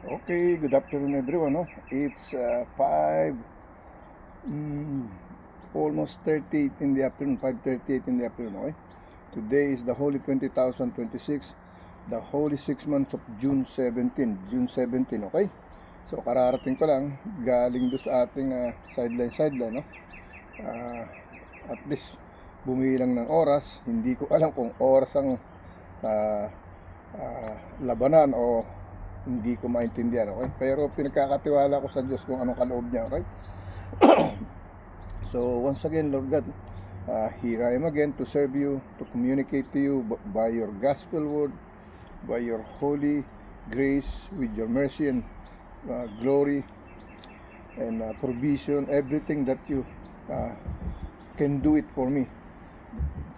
Okay, good afternoon everyone. No? It's 5, almost 38 in the afternoon, 5:38 in the afternoon. Okay? Today is the Holy 20,026, the Holy 6 months of June 17. June 17, okay? So kararating ko lang, galing doon sa ating sideline, no? Uh, at least bumilang ng oras. Hindi ko alam kung oras ang uh, labanan o hindi ko maintindihan, okay? Pero pinagkakatiwala ko sa Diyos kung anong kaloob niya, okay? So once again, Lord God, here I am again to serve you, to communicate to you by your gospel word, by your holy grace, with your mercy and glory and provision, everything that you can do it for me.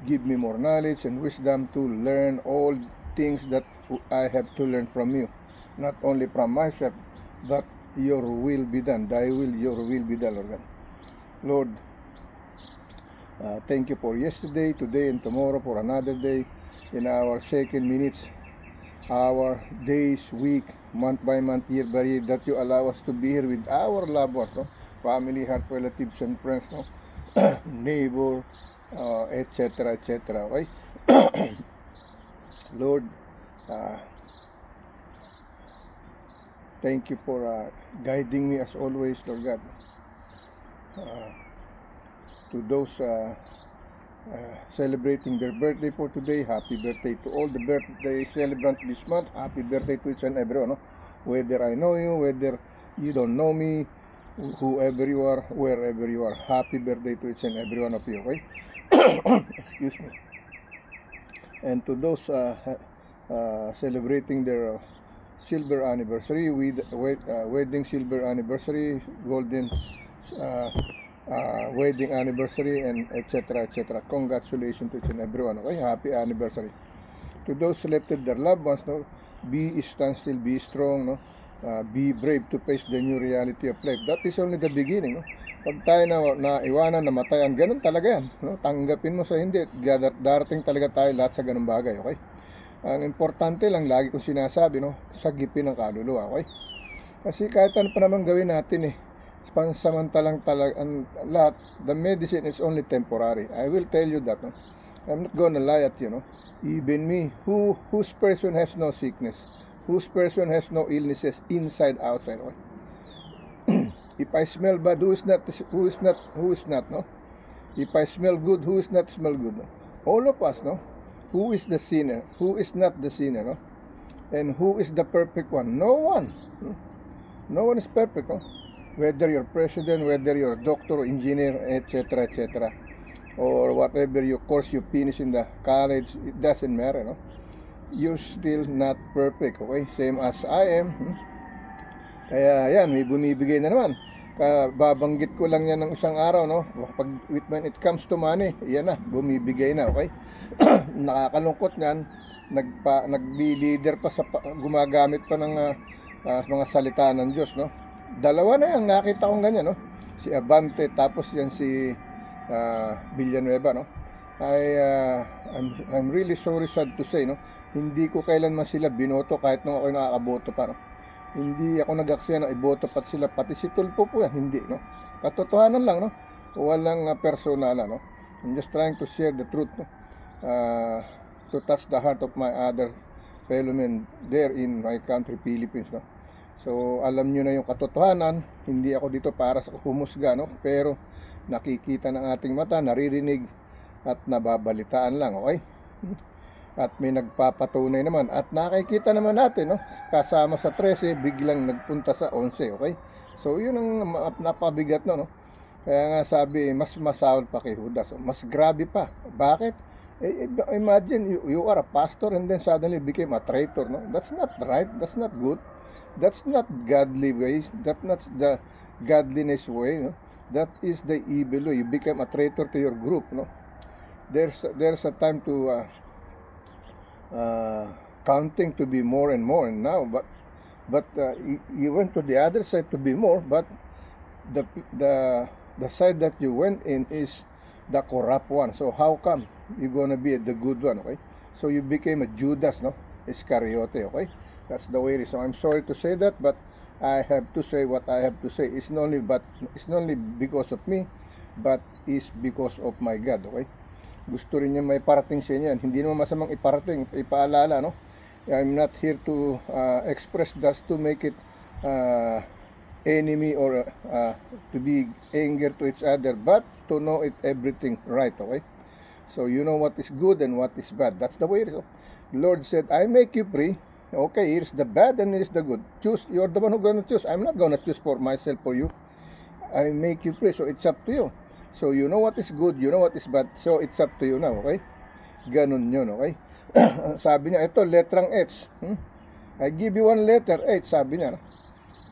Give me more knowledge and wisdom to learn all things that I have to learn from you, not only from myself, but your will be done. Thy will, your will be done, Lord God. Lord, thank you for yesterday, today, and tomorrow, for another day in our second minutes, our days, week, month by month, year by year, that you allow us to be here with our loved ones, no? Family, heart, relatives, and friends, no? Neighbor, etc., etc., okay? Lord, thank you for guiding me as always, Lord God. To those celebrating their birthday for today, happy birthday to all the birthday celebrants this month. Happy birthday to each and everyone, no? Whether I know you, whether you don't know me, whoever you are, wherever you are, happy birthday to each and every one of you, okay? Excuse me. And to those celebrating their silver anniversary, with wedding silver anniversary, golden wedding anniversary, and etc., etc. Congratulations to each and everyone, okay? Happy anniversary. To those selected their loved ones, no, stand still, be strong, no? Be brave to face the new reality of life. That is only the beginning, no? Pag tayo na iwanan, namatayan, ganun talaga yan, no? Tanggapin mo sa hindi, darating talaga tayo lahat sa ganung bagay, okay? Ang importante lang, lagi kong sinasabi, no, sagipin ang kaluluwa, okay? Kasi kahit ano pa naman gawin natin, pansamantalang talaga ang lahat. The medicine is only temporary. I will tell you that, no? I'm not gonna lie at you, no? Even me, whose person has no sickness, whose person has no illnesses inside, outside, okay? If I smell bad, who is not, no? If I smell good, who is not smell good, no? All of us, no? Who is the sinner? Who is not the sinner, no? And who is the perfect one? No one. No one is perfect, no? Whether you're president, whether you're doctor, engineer, etc., etc., or whatever your course you finish in the college, it doesn't matter, no? You're still not perfect, okay? Same as I am. Kaya yan, may bumibigay na naman. Babanggit ko lang yan ng isang araw, no? When it comes to money, yan na, bumibigay na, okay? Nakakalungkot niyan, nagbi-leader pa sa gumagamit pa ng mga salita ng Diyos, no? Dalawa na yan, nakita kong ganyan, no? Si Abante, tapos yan si Villanueva, no? I'm really sorry, sad to say, no? Hindi ko kailanman sila binoto kahit nung ako nakakaboto pa, no? Hindi ako nag-aksaya na iboto pat sila, pati si Tulfo po yan, hindi, no? Katotohanan lang, no? Walang personal, no? I'm just trying to share the truth, no? To touch the heart of my other fellow men there in my country, Philippines, no? So alam nyo na yung katotohanan. Hindi ako dito para sa humusga, no? Pero nakikita ng ating mata, naririnig at nababalitaan lang, okay? At may nagpapatunay naman at nakikita naman natin, no? Kasama sa 13, biglang nagpunta sa 11, okay? So yun ang napabigat, no? Kaya nga sabi, mas masahol pa kay Judas, mas grabe pa. Bakit? Imagine you are a pastor and then suddenly became a traitor, no? That's not right, that's not good, that's not godly way, that's not the godliness way, no? That is the evil way. You become a traitor to your group, no? There's a time to counting to be more and more, and now but you went to the other side to be more, but the side that you went in is the corrupt one. So how come you're gonna be the good one, okay? So you became a Judas, no? Iscariote, okay? That's the way it is. So I'm sorry to say that, but I have to say what I have to say. It's not only because of me, but is because of my God, okay? Gusto rin niya may parating sa inyo yan. Hindi naman masamang iparating, ipaalala, no? I'm not here to express just to make it enemy or to be anger to each other, but to know it everything right, okay? So you know what is good and what is bad. That's the way it is. Lord said, I make you free. Okay, here's the bad and here's the good. Choose. You're the one who's gonna choose. I'm not gonna choose for myself for you. I make you free, so it's up to you. So you know what is good, you know what is bad. So it's up to you now, okay? Ganun yun, okay? Sabi niya, ito, letrang H. I give you one letter, H, sabi niya. No?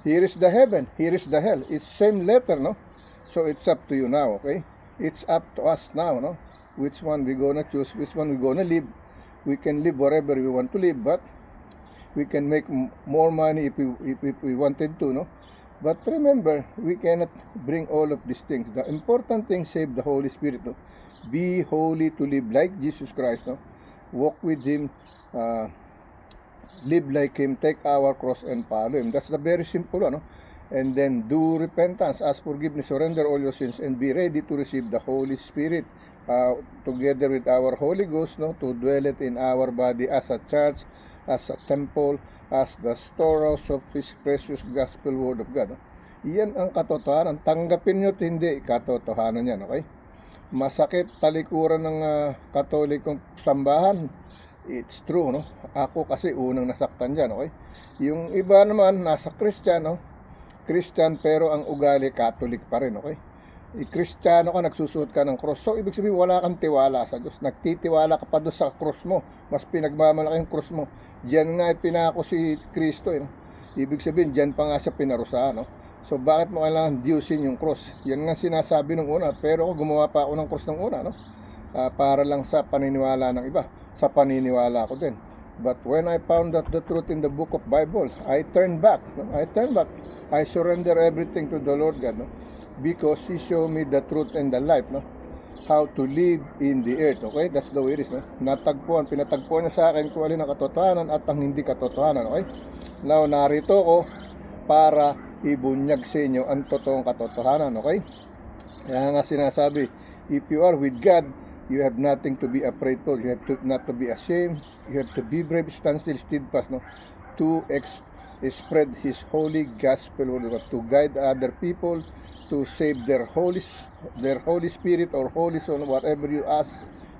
Here is the heaven, here is the hell. It's same letter, no? So it's up to you now, okay? It's up to us now, no? Which one we gonna choose, which one we gonna live. We can live wherever we want to live, but we can make more money if we wanted to, no? But remember, we cannot bring all of these things. The important thing, save the Holy Spirit, no? Be holy to live like Jesus Christ, no? Walk with Him, live like Him, take our cross and follow Him. That's the very simple, no? And then do repentance, ask forgiveness, surrender all your sins, and be ready to receive the Holy Spirit together with our Holy Ghost, no? To dwell it in our body as a church, as a temple, as the storehouse of His precious gospel word of God. Iyan ang katotohanan. Tanggapin nyo at hindi, katotohanan yan, okay? Masakit talikuran ng katolikong sambahan. It's true, no? Ako kasi unang nasaktan dyan, okay? Yung iba naman, nasa Kristiyano, Christian pero ang ugali Catholic pa rin, okay? Kristiyano ka, nagsusuot ka ng cross. So, ibig sabihin, wala kang tiwala sa Diyos. Nagtitiwala ka pa doon sa cross mo. Mas pinagmamalaki yung cross mo. Diyan nga pinako si Kristo, no? Ibig sabihin, diyan pa nga siya pinarusahan, no? So, bakit mo kailangan Diyosin yung cross? Yan nga sinasabi nung una. Pero ako, gumawa pa ako ng cross ng una, no? Para lang sa paniniwala ng iba. Sa paniniwala ko din. But when I found out the truth in the book of Bible, I turned back. No? I turned back. I surrender everything to the Lord God, no? Because He showed me the truth and the life, no? How to live in the earth, okay? That's the way it is, no? Pinatagpuan niya sa akin kung alin ang katotohanan at ang hindi katotohanan, okay? Now, narito ko para ibunyag sa inyo ang totoong katotohanan, okay? Kaya nga sinasabi, if you are with God, you have nothing to be afraid of. You have not to be ashamed. You have to be brave, stand still, steadfast, no? To spread His holy gospel, to guide other people, to save their Holy Spirit or Holy Soul, whatever you ask,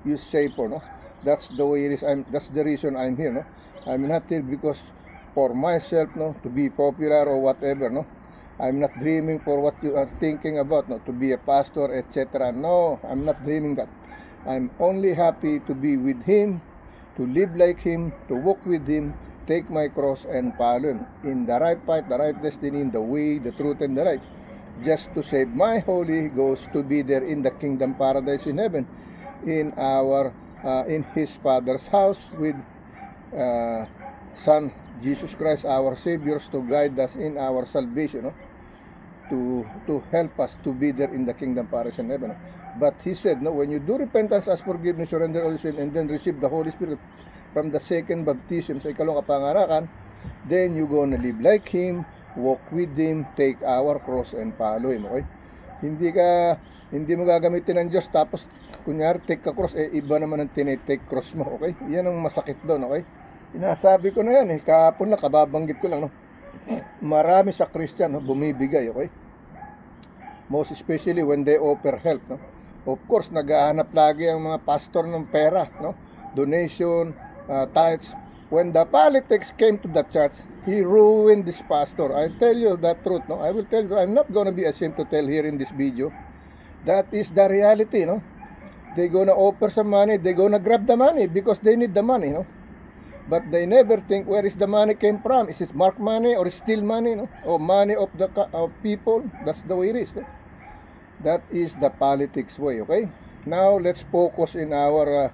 you say for, no? That's the way it is. That's the reason I'm here, no? I'm not here because for myself, no, to be popular or whatever, no? I'm not dreaming for what you are thinking about, no, to be a pastor, etc. No, I'm not dreaming that. I'm only happy to be with Him, to live like Him, to walk with Him, take my cross and follow Him in the right path, the right destiny, in the way, the truth, and the life. Just to save my Holy Ghost to be there in the kingdom paradise in heaven, in His Father's house with Son Jesus Christ, our Savior, to guide us in our salvation, no? To help us to be there in the kingdom paradise in heaven. But He said, no, when you do repentance, ask forgiveness, surrender all sin, and then receive the Holy Spirit from the second baptism sa ikalawang kapanganakan, then you gonna live like Him, walk with Him, take our cross and follow Him, okay? Hindi mo gagamitin ng Diyos tapos kunyari take ka cross, iba naman ang tinitake cross mo, okay? Yan ang masakit doon, okay? Sinasabi ko na yan, kahapon lang, kababanggit ko lang, no? Marami sa Christian, no, bumibigay, okay? Most especially when they offer help, no? Of course, naghahanap lagi ang mga pastor ng pera, no? Donation, tithes. When the politics came to the church, he ruined this pastor. I tell you the truth, no? I will tell you, I'm not gonna be ashamed to tell here in this video. That is the reality, no? They're gonna offer some money, they're gonna grab the money because they need the money, no? But they never think where is the money came from. Is it mark money or steal money, no? Or money of the people? That's the way it is, no? That is the politics way, okay? Now, let's focus in our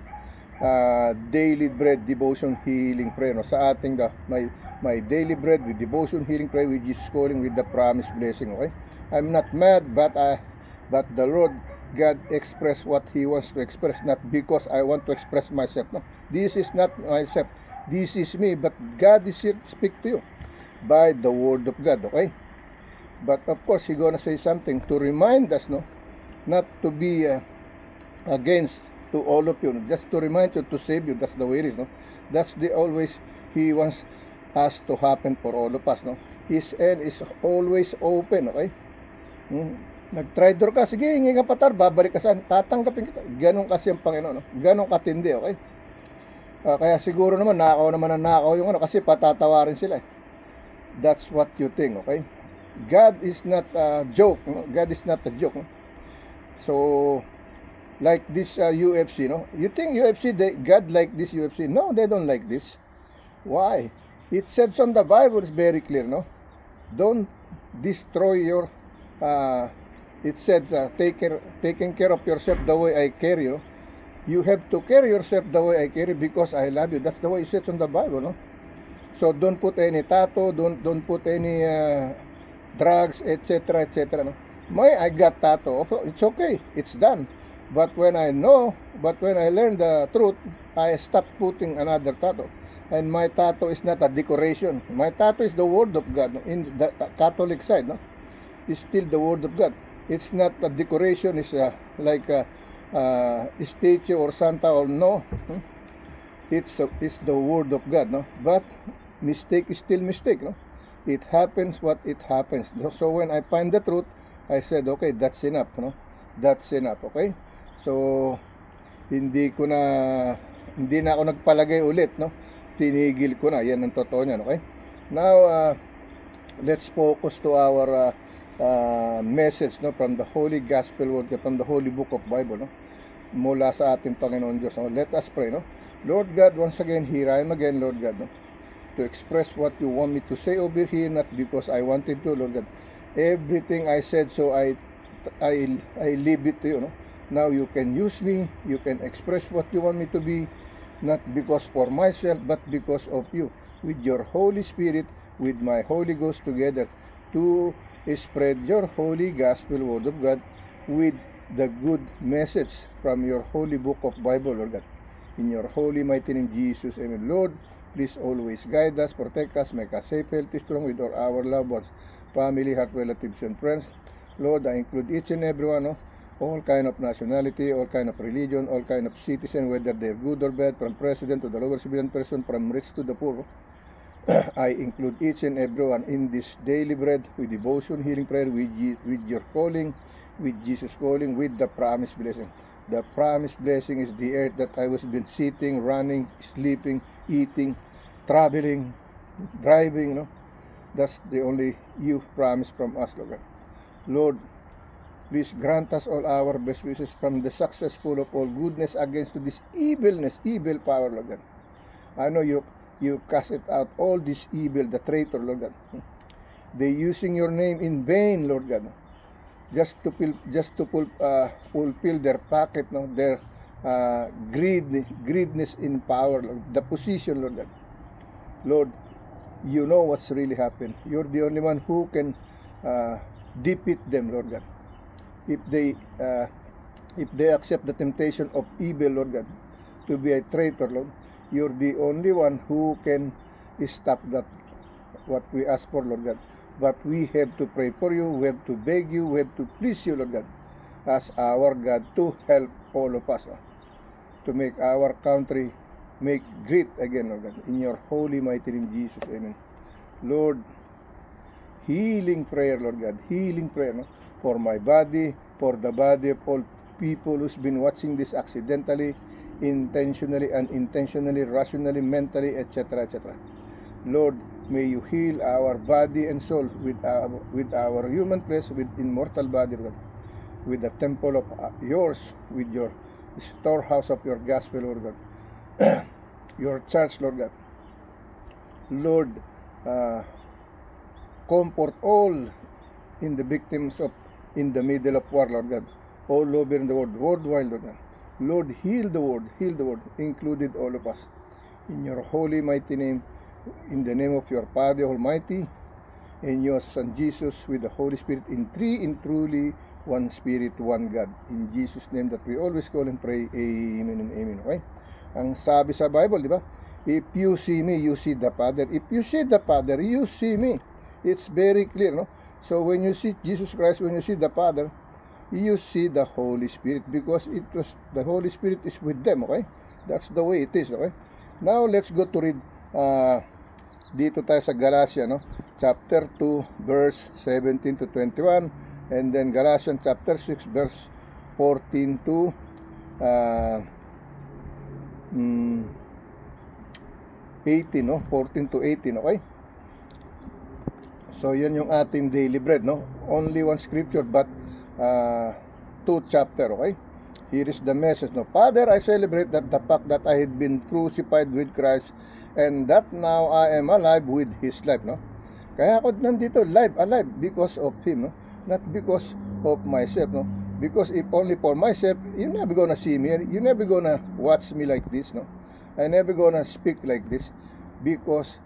daily bread, devotion, healing prayer, no? Sa ating my daily bread with devotion, healing prayer with Jesus calling with the promised blessing, okay? I'm not mad, but the Lord God express what He wants to express, not because I want to express myself, no? This is not myself. This is me, but God is here to speak to you by the word of God, okay? But of course, He's gonna say something to remind us, no, not to be against to all of you, just to remind you, to save you. That's the way it is, no? That's the always He wants us to happen for all of us, no? His end is always open, okay? Nag-traitor ka, sige, hingi ka patar, babalik ka saan, tatanggapin kita. Ganon kasi ang Panginoon, no? Ganon katindi, okay? Kaya siguro naman, nakaw naman ang nakaw yung ano, kasi patatawarin sila, eh. That's what you think, okay? God is not a joke, no? God is not a joke, no? So, like this UFC, no? You think UFC, God like this UFC? No, they don't like this. Why? It says on the Bible, it's very clear, no? Don't destroy your, it said, taking care of yourself the way I care you. You have to carry yourself the way I carry because I love you. That's the way it says on the Bible, no? So don't put any tattoo, don't put any drugs, etc., etc., no? I got tattoo. It's okay. It's done. But when I learn the truth, I stop putting another tattoo. And my tattoo is not a decoration. My tattoo is the Word of God. In the Catholic side, no, it's still the Word of God. It's not a decoration. It's like a statue or Santa or no. It's the Word of God, no. But mistake is still mistake, no. It happens what it happens. So when I find the truth, I said, okay, that's enough, no. That's enough, okay. So hindi na ako nagpalagay ulit, no. Tinigil ko na. Yan ang totoo niyan, okay? Now, let's focus to our message, no, from the Holy Gospel Word, from the Holy Book of Bible, no, mula sa ating Panginoon Diyos. No? Let us pray, no? Lord God, once again, here I am again, Lord God, no, to express what you want me to say over here, not because I wanted to, Lord God. Everything I said, so I leave it to you, no? Now you can use me, you can express what you want me to be, not because for myself, but because of you, with your Holy Spirit, with my Holy Ghost together, to spread your holy gospel word of God with the good message from your holy book of Bible, Lord God. In your holy mighty name, Jesus, amen. Lord, please always guide us, protect us, make us safe, healthy, strong with all our loved ones, family, heart relatives, and friends. Lord, I include each and every one, no? All kind of nationality, all kind of religion, all kind of citizen, whether they're good or bad, from president to the lower civilian person, from rich to the poor. I include each and every one in this daily bread with devotion, healing prayer, with your calling, with Jesus calling, with the promised blessing. The promised blessing is the earth that I was been sitting, running, sleeping, eating, traveling, driving, no? That's the only you promised from us, Lord. Lord, please grant us all our best wishes from the successful of all goodness against to this evil power, Lord God. I know you cast it out, all this evil, the traitor, Lord God. They using your name in vain, Lord God, just to fulfill their pocket, no, their greedness in power, Lord, the position, Lord God. Lord, you know what's really happened. You're the only one who can defeat them, Lord God. If they accept the temptation of evil, Lord God, to be a traitor, Lord, you're the only one who can stop that, what we ask for, Lord God. But we have to pray for you, we have to beg you, we have to please you, Lord God, as our God, to help all of us, to make our country make great again, Lord God. In your holy mighty name, Jesus, amen. Lord, healing prayer, Lord God, healing prayer, no? For my body, for the body of all people who's been watching this accidentally, intentionally, unintentionally, rationally, mentally, etc., etc. Lord, may you heal our body and soul with our human flesh, with immortal body, Lord, with the temple of yours, with your storehouse of your gospel, Lord God, your church, Lord God. Lord, comfort all in the victims of in the middle of war, Lord God, all over in the world, worldwide, Lord God. Lord, heal the world, included all of us. In your holy mighty name, in the name of your Father Almighty, and your Son Jesus, with the Holy Spirit, in truly one Spirit, one God. In Jesus' name that we always call and pray, amen and amen. Okay? Ang sabi sa Bible, di ba? If you see me, you see the Father. If you see the Father, you see me. It's very clear, no? So when you see Jesus Christ, when you see the Father, you see the Holy Spirit, because it was the Holy Spirit is with them, okay? That's the way it is, okay? Now let's go to read dito tayo sa Galatians, no? Chapter 2 verse 17 to 21, and then Galatians chapter 6 verse 14 to 18, no? 14 to 18, okay? So yan yung ating daily bread, no? Only one scripture but two chapter, okay? Here is the message, no? Father, I celebrate that the fact that I had been crucified with Christ, and that now I am alive with His life, no? Kaya ako nandito alive because of Him, no? Not because of myself, no? Because if only for myself, you're never gonna see me, you're never gonna watch me like this, no? I never gonna speak like this, because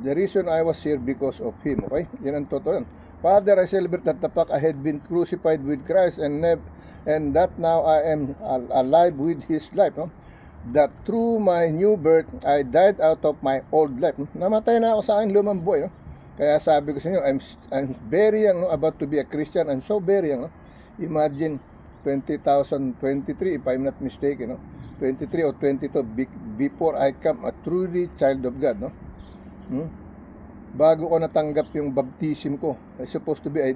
the reason I was here because of Him, okay? Yan ang totoo yan. Father, I celebrate that the fact I had been crucified with Christ, and that now I am alive with His life, no? That through my new birth, I died out of my old life. Namatay na ako sa aking lumang buhay, no? Kaya sabi ko sa inyo, I'm very young, no? About to be a Christian. I'm so very young, no? Imagine 2023, if I'm not mistaken, no? 23 or 22 before I come a truly child of God, no? Bago ko natanggap yung baptism ko, I supposed to be I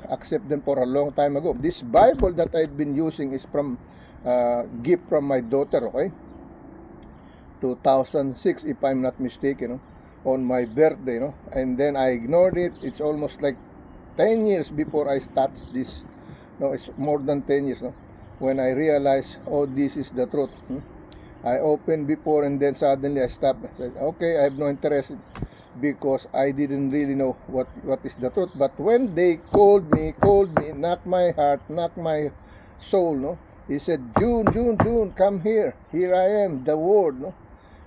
accept them for a long time ago. This Bible that I've been using is from gift from my daughter, okay? 2006, if I'm not mistaken, no? On my birthday, no? And then I ignored it. It's almost like 10 years before I start this. No, it's more than 10 years, no? When I realized, oh, this is the truth. I opened before, and then suddenly I stopped. I said, okay, I have no interest, because I didn't really know what is the truth. But when they called me, not my heart, not my soul, no? He said, June, come here. Here I am, the word, no?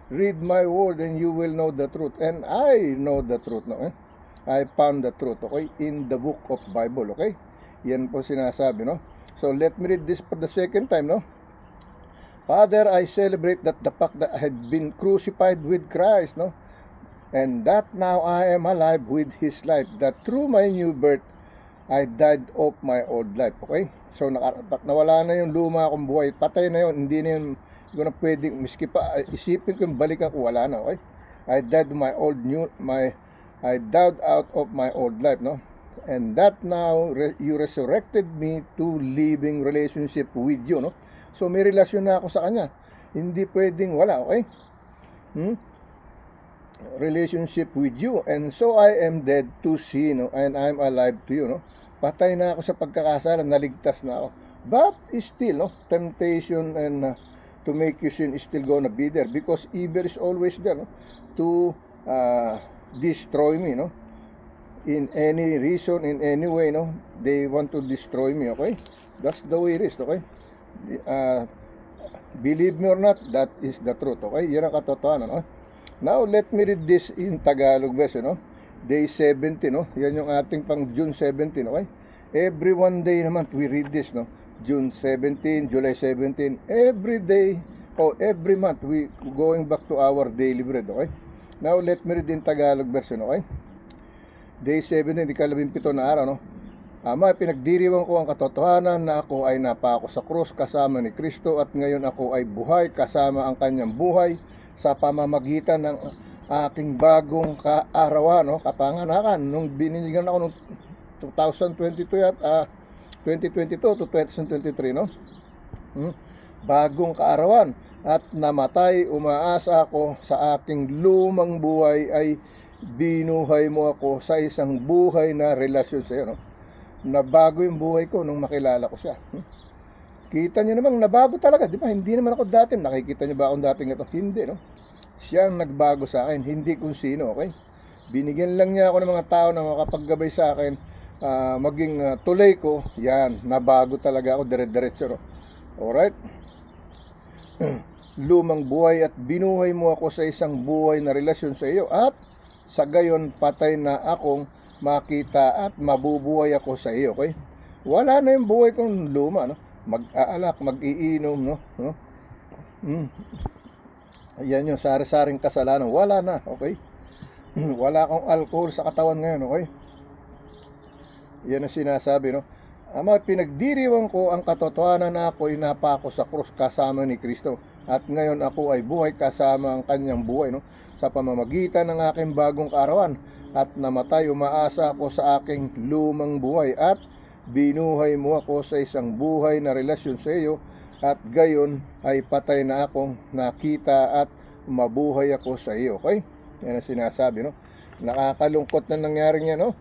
Read my word and you will know the truth. And I know the truth, no? I found the truth, okay? In the book of Bible, okay? Yan po sinasabi, no? So let me read this for the second time, no? Father, I celebrate that the fact that I had been crucified with Christ, no? And that now I am alive with His life. That through my new birth, I died of my old life, okay? So nawala na yung luma kong buhay. Patay na yun. Hindi na yun, hindi ko na pwedeng, miski pa isipin ko yung balikan ko, wala na, okay? I died out of my old life, no? And that now you resurrected me to living relationship with you, no? So may relasyon na ako sa Kanya. Hindi pwedeng wala, okay? Relationship with you. And so I am dead to sin, no? And I'm alive to you, no? Patay na ako sa pagkakasala, naligtas na ako. But still, no? Temptation and to make you sin is still gonna be there, because evil is always there, no? To destroy me, no? In any reason, in any way, no? They want to destroy me, okay? That's the way it is, okay? Believe me or not, that is the truth, okay? Yan ang katotohanan, no? Now, let me read this in Tagalog version, no? Day 17, no? Yan yung ating pang June 17, okay? Every one day naman, we read this, no? June 17, July 17, every day, or every month, we going back to our daily bread, okay? Now, let me read in Tagalog version, okay? Day 17, ika-17 na araw, no? Ama, pinagdiriwang ko ang katotohanan na ako ay napako sa krus kasama ni Kristo, at ngayon ako ay buhay kasama ang Kanyang buhay sa pamamagitan ng aking bagong kaarawan, no? Kapanganakan, nung biniligan ako nung 2022 at 2022 to 2023, no? Bagong kaarawan, at namatay, umaasa ako sa aking lumang buhay ay binuhay mo ako sa isang buhay na relasyon sa iyo, no? Nabago yung buhay ko nung makilala ko siya. Kita niyo namang nabago talaga, di ba? Hindi naman ako dati, nakikita niyo ba akong dating ito? Hindi, no? Siya ang nagbago sa akin, hindi kung sino, okay? Binigyan lang niya ako ng mga tao na makapaggabay sa akin, maging tulay ko. Yan, nabago talaga ako, dire-diretso, no? Alright? Lumang buhay, at binuhay mo ako sa isang buhay na relasyon sa iyo, at sa gayon patay na akong makita at mabubuhay ako sa iyo, okay? Wala na yung buhay kong luma, no? Mag-aalak, mag-iinom, no? Yan yung sari-saring kasalanan. Wala na, okay? Wala akong alcohol sa katawan ngayon, okay? Yan ang sinasabi, no? Ama, pinagdiriwang ko ang katotohanan na ako'y napako sa krus kasama ni Kristo. At ngayon ako ay buhay kasama ang kanyang buhay, no? Sa pamamagitan ng aking bagong kaarawan. At namatay, umaasa ako sa aking lumang buhay. At binuhay mo ako sa isang buhay na relasyon sa iyo. At gayon ay patay na akong nakita at mabuhay ako sa iyo. Okay? Yan ang sinasabi, no? Nakakalungkot na nangyari niya, no?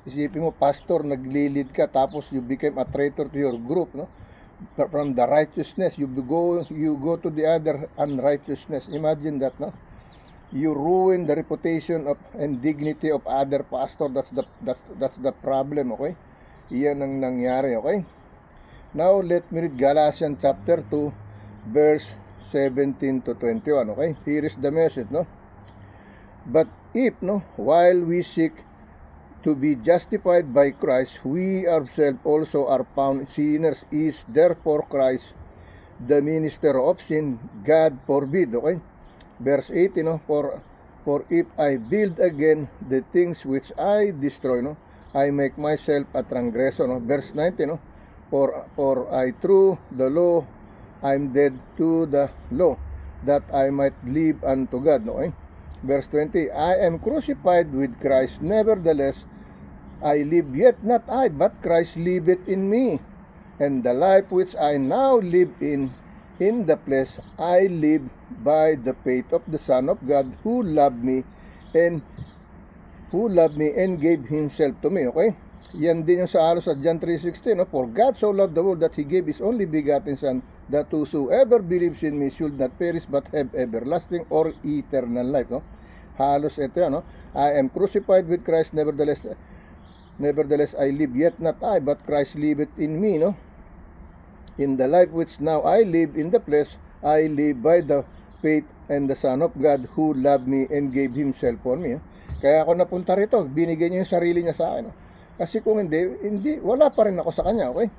Isipin mo, pastor, naglilid ka, tapos you became a traitor to your group, no? From the righteousness, you go to the other unrighteousness. Imagine that, no? You ruin the reputation of and dignity of other pastor. That's the problem, okay? Iyan ang nangyari, okay? Now, let me read Galatians chapter 2, verse 17 to 21, okay? Here is the message, no? But if, no, while we seek to be justified by Christ, we ourselves also are found sinners. Is therefore Christ the minister of sin? God forbid, okay? Verse 18, no? For if I build again the things which I destroy, no, I make myself a transgressor, no? Verse 19, no? For I through the law I'm dead to the law, that I might live unto God, no? Okay? Verse 20, I am crucified with Christ, nevertheless I live, yet not I, but Christ liveth in me. And the life which I now live in the flesh, I live by the faith of the Son of God, who loved me and gave himself to me. Okay? Yan din yung sa halos sa John 3:16, no? For God so loved the world that he gave his only begotten Son, that whosoever believes in me should not perish but have everlasting or eternal life, no? Halos ito yan, no? I am crucified with Christ, nevertheless I live, yet not I, but Christ liveth in me, no? In the life which now I live in the flesh, I live by the faith and the Son of God, who loved me and gave himself for me, no? Kaya ako napunta rito, binigay niya yung sarili niya sa akin, no? Kasi kung hindi, wala pa rin ako sa kanya, okay?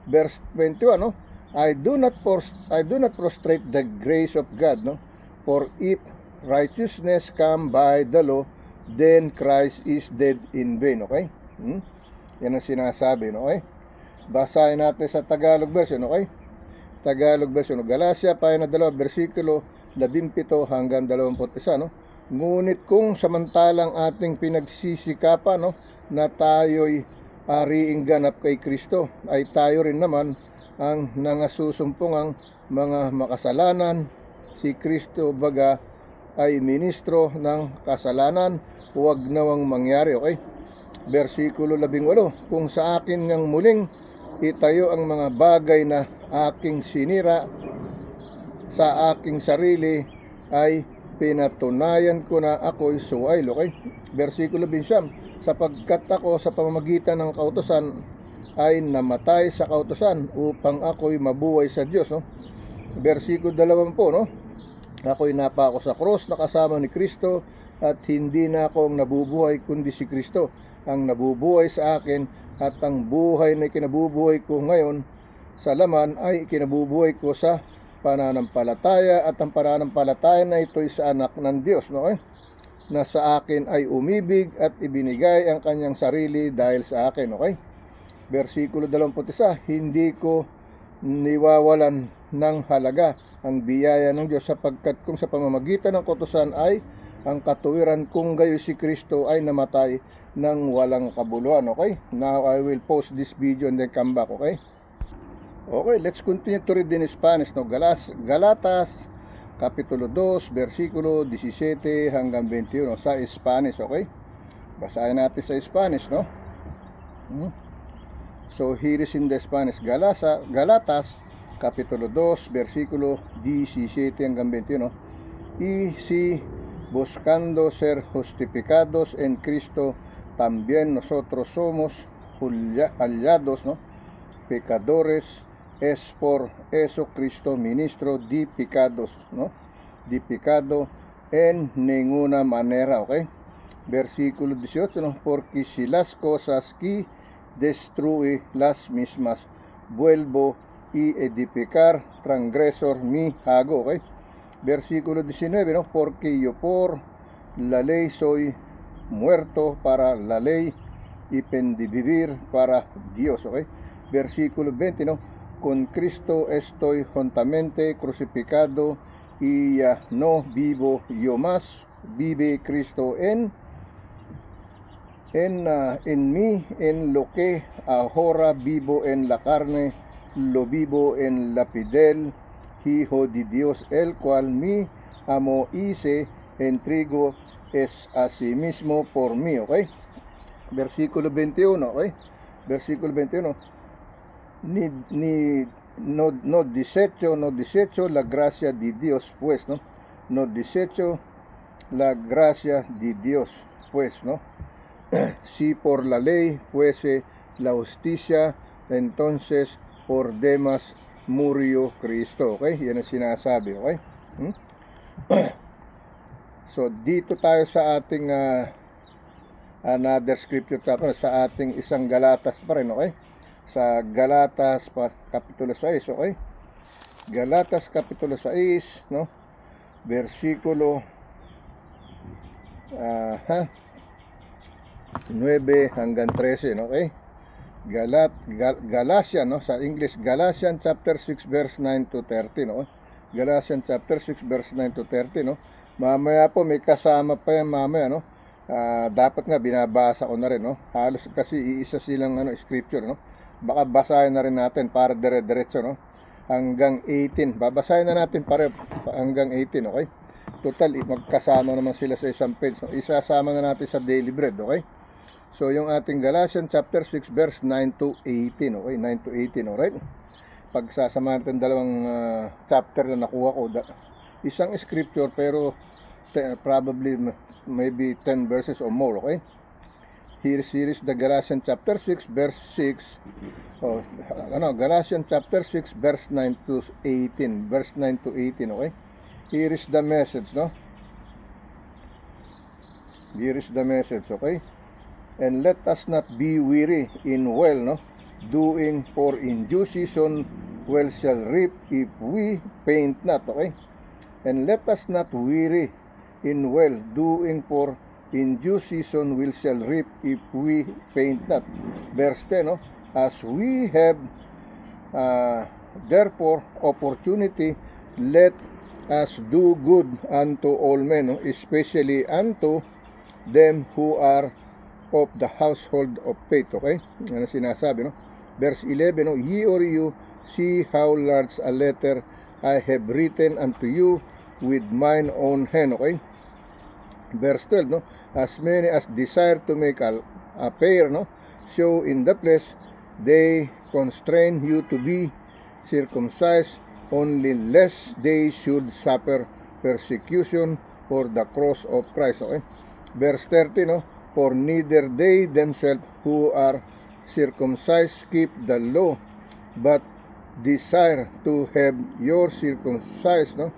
Verse 21, no? I do not prostrate the grace of God, no? For if righteousness come by the law, then Christ is dead in vain, okay? Yan ang sinasabi, no? Okay? Basahin natin sa Tagalog version, okay? Tagalog version, Galatia, pahina 2, versikulo 17 hanggang 21, no? Ngunit kung samantalang ating pinagsisikapan, no, na tayo'y ariing ganap kay Kristo, ay tayo rin naman ang nangasusumpong mga makasalanan. Si Kristo baga ay ministro ng kasalanan, huwag nawang mangyari, okay? Versikulo 18, kung sa akin ngang muling itayo ang mga bagay na aking sinira sa aking sarili, ay pinatunayan ko na ako'y suwail, okay? Versikulo 20, sapagkat ako sa pamamagitan ng kautusan ay namatay sa kautusan upang ako'y mabuhay sa Diyos, no? Versikulo 20, no? Ako'y napako sa krus na kasama ni Kristo, at hindi na ako ang nabubuhay kundi si Kristo ang nabubuhay sa akin, at ang buhay na kinabubuhay ko ngayon sa laman ay kinabubuhay ko sa pananampalataya, at ang pananampalataya na ito'y sa anak ng Diyos, no? Na sa akin ay umibig at ibinigay ang kanyang sarili dahil sa akin, okay? Versikulo 21, hindi ko niwawalan ng halaga ang biyaya ng Diyos, sapagkat kung sa pamamagitan ng kautusan ay ang katuwiran, kung gayo si Kristo ay namatay ng walang kabuluhan, okay? Now I will post this video and then come back, okay? Okay, let's continue to read in Spanish, no? Galatas Kapitulo 2, versikulo 17 hanggang 21 sa Spanish, okay? Basahin natin sa Spanish, no? So here is in the Spanish. Galatas Kapitulo 2, versikulo 17 hanggang 21, no? Y si buscando ser justificados en Cristo, también nosotros somos hallados, ¿no?, pecadores, es por eso Cristo ministro de pecados, ¿no?, de pecado en ninguna manera, ¿ok? Versículo 18, ¿no? Porque si las cosas que destruye las mismas vuelvo y edificar, transgresor mi hago, ¿ok? Versículo 19, ¿no? Porque yo por la ley soy muerto para la ley y pendivivir para Dios, ¿ok? Versículo 20, ¿no? Con Cristo estoy juntamente crucificado y ya no vivo yo más, vive Cristo en mí, en lo que ahora vivo en la carne, lo vivo en la fidel Hijo de Dios, el cual mi amo y se entregó es a sí mismo por mí, ¿ok? Versículo 21, ¿ok? Versículo 21. No desecho la gracia de Dios, pues, ¿no? No desecho la gracia de Dios, pues, ¿no? Si por la ley fuese la justicia, entonces por demás murió Cristo. Okay? Yan ang sinasabi. Okay? So, dito tayo sa ating another scripture chapter, sa ating isang Galatas pa rin. Okay? Sa Galatas Kapitulo 6. Okay? Galatas Kapitulo 6, no? Versikulo 9 hanggang 13, okay? Galatian, no? Sa English, Galatians chapter 6 verse 9 to 13, no? Galatians chapter 6 verse 9 to 13, no? Mamaya po may kasama pa yan mamaya, no? Dapat nga binabasa ko na rin, no? Halos kasi iisa silang scripture, no? Baka basahin na rin natin para dire-diretso, no? Hanggang 18. Babasahin na natin para hanggang 18, okay? Total, magkasama naman sila sa isang page, no? Isasama na natin sa daily bread, okay? So, yung ating Galatians chapter 6 verse 9 to 18, okay? 9 to 18, alright? Pagsasama natin dalawang chapter na nakuha ko, isang scripture pero probably maybe 10 verses or more, okay? Here is the Galatians chapter 6 verse 6. Galatians chapter 6 verse 9 to 18, verse 9 to 18, okay? Here is the message, no? Here is the message, okay? And let us not be weary in well, no? Doing, for in due season well shall reap if we faint not, okay? And let us not weary in well doing, for in due season we shall reap if we faint not. Verse 10, no? As we have therefore opportunity, let us do good unto all men, no? Especially unto them who are of the household of faith, okay? Ano sinasabi, no? Verse 11, no? Ye or you see how large a letter I have written unto you with mine own hand, okay? Verse 12, no? As many as desire to make a pair, no? Show in the flesh, they constrain you to be circumcised, only lest they should suffer persecution for the cross of Christ, okay? Verse 30, no? For neither they themselves who are circumcised keep the law, but desire to have your circumcised, no?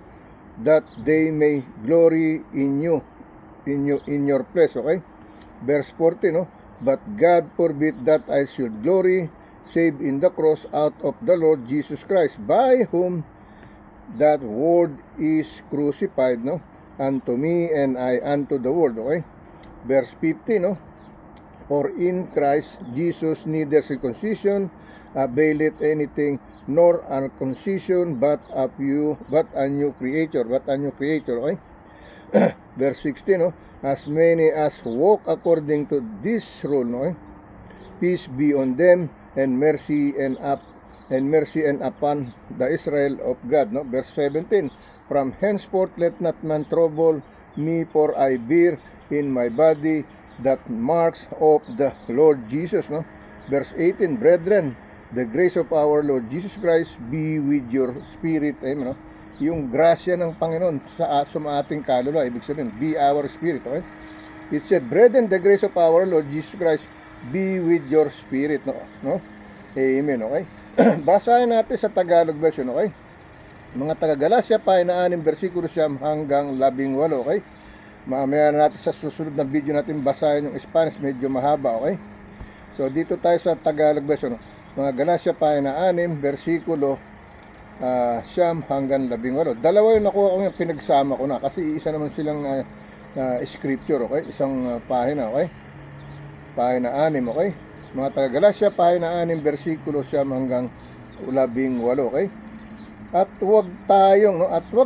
That they may glory in you, in your flesh, okay? Verse 40, no? But God forbid that I should glory, save in the cross out of the Lord Jesus Christ, by whom that word is crucified, no? Unto me and I unto the world, okay? Verse 50, no? For in Christ Jesus neither circumcision availeth anything, nor uncircumcision, but a new creature, okay? Verse 16, no? As many as walk according to this rule, no? Peace be on them, and mercy and upon the Israel of God, no? Verse 17, from henceforth let not man trouble me, for I bear in my body that marks of the Lord Jesus, no? Verse 18, brethren, the grace of our Lord Jesus Christ be with your spirit, amen, no? Yung grasya ng Panginoon sa ating kaluluwa, ibig sabihin, be our spirit, okay? It said, brethren, the grace of our Lord Jesus Christ be with your spirit, no? Amen, okay? Basahin natin sa Tagalog version, okay? Mga taga-Galacia, paina 6, versikulo 9 hanggang 18, okay? Mamaya natin sa susunod na video natin basahin yung Spanish, medyo mahaba, okay? So dito tayo sa Tagalog version, mga Galacia paina 6, versikulo siyam hanggang 18. Dalawa yung nakuha ko yung pinagsama ko na kasi isa naman silang scripture, okay? Isang pahina, okay? Pahina 6, okay? Mga taga-Galacia, pahina 6, versikulo 9 hanggang 18, okay? At huwag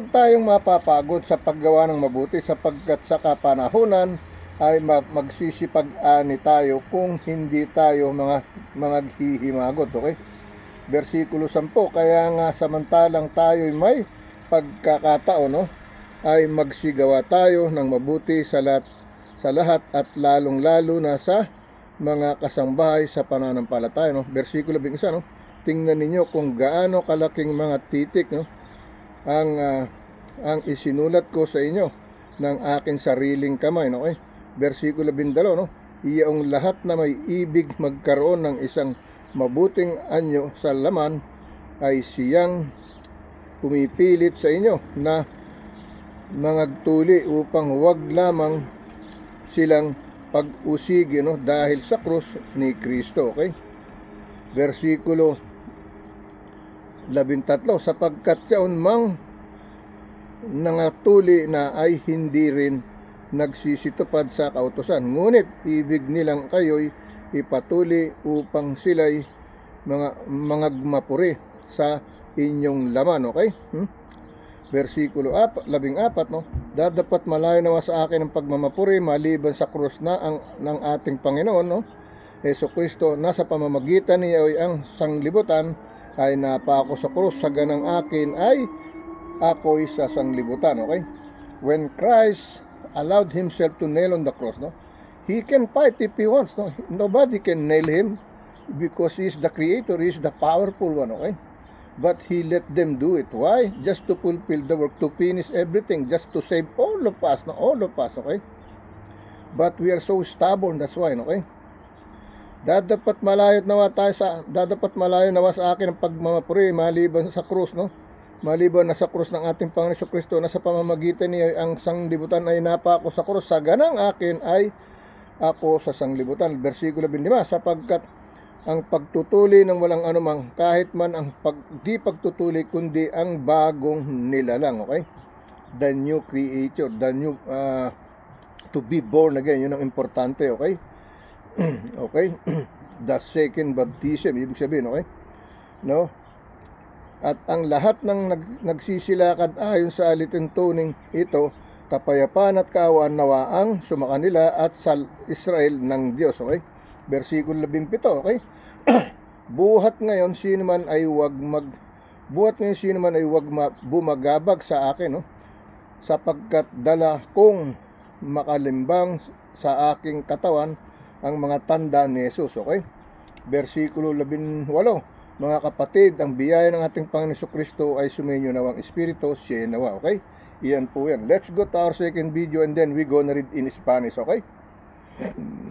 tayong mapapagod sa paggawa ng mabuti sapagkat sa kapanahunan ay magsisipag-ani tayo kung hindi tayo mga hihimagot, okay? Versikulo 10, kaya nga samantalang tayo may pagkakataon, no, ay magsigawa tayo ng mabuti sa lahat at lalong-lalo na sa mga kasambahay sa pananampalataya, no. Versikulo 11, no, tingnan ninyo kung gaano kalaking mga titik, no, ang isinulat ko sa inyo ng aking sariling kamay, no, okay? Versikulo 12, no, iyong lahat na may ibig magkaroon ng isang mabuting anyo sa laman ay siyang pumipilit sa inyo na mangagtuli upang huwag lamang silang pag-usigi, no, dahil sa krus ni Kristo, okay? Versikulo 13, sapagkat yaon mang nangatuli na ay hindi rin nagsisitupad sa kautusan, ngunit ibig nilang kayo'y ipatuli upang sila'y mga mapuri sa inyong laman, okay? Versikulo 14, no, dadapat malayo nawa sa akin ang pagmamapuri maliban sa krus na ng ating Panginoon, no, Jesucristo, nasa pamamagitan niya ay ang sanglibutan ay napako sa krus, sa ganang akin ay ako'y sa sanglibutan, okay? When Christ allowed himself to nail on the cross, no, he can fight if he wants, no. Nobody can nail him because he is the creator, he is the powerful one, okay? But he let them do it. Why? Just to fulfill the work, to finish everything, just to save all of us, no? All of us, okay? But we are so stubborn, that's why, okay? Dadapat malayo nawa sa akin ang pagmamapuri maliban sa krus, no? Maliban na sa krus ng ating Panginoon Jesucristo, na sa pamamagitan niya ang sanglibutan ay napako sa krus, sa ganang akin ay ako sa sanglibutan. Versikulo 15, sapagkat ang pagtutuli ng walang anumang, kahit man ang di pagtutuli, kundi ang bagong nilalang, okay? The new creature, the new to be born again, yun ang importante, okay? Okay? The second baptism, ibig sabihin, okay? No? At ang lahat ng nagsisilakad ayon sa alituntuning ito, kapayapaan at kaawaan nawa ang sumakanila at sa Israel ng Diyos, okay? Versikulo 17, okay? Buhat ngayon sino man ay huwag bumagabag sa akin, no? Sapagkat dala kong makalimbang sa aking katawan ang mga tanda ni Jesus, okay? Versikulo 18, mga kapatid, ang biyaya ng ating Panginoon Jesucristo ay sumainyo nawang Espiritu, siya nawa, okay? Iyan po yan. Let's go to our second video and then we gonna read in Spanish, okay?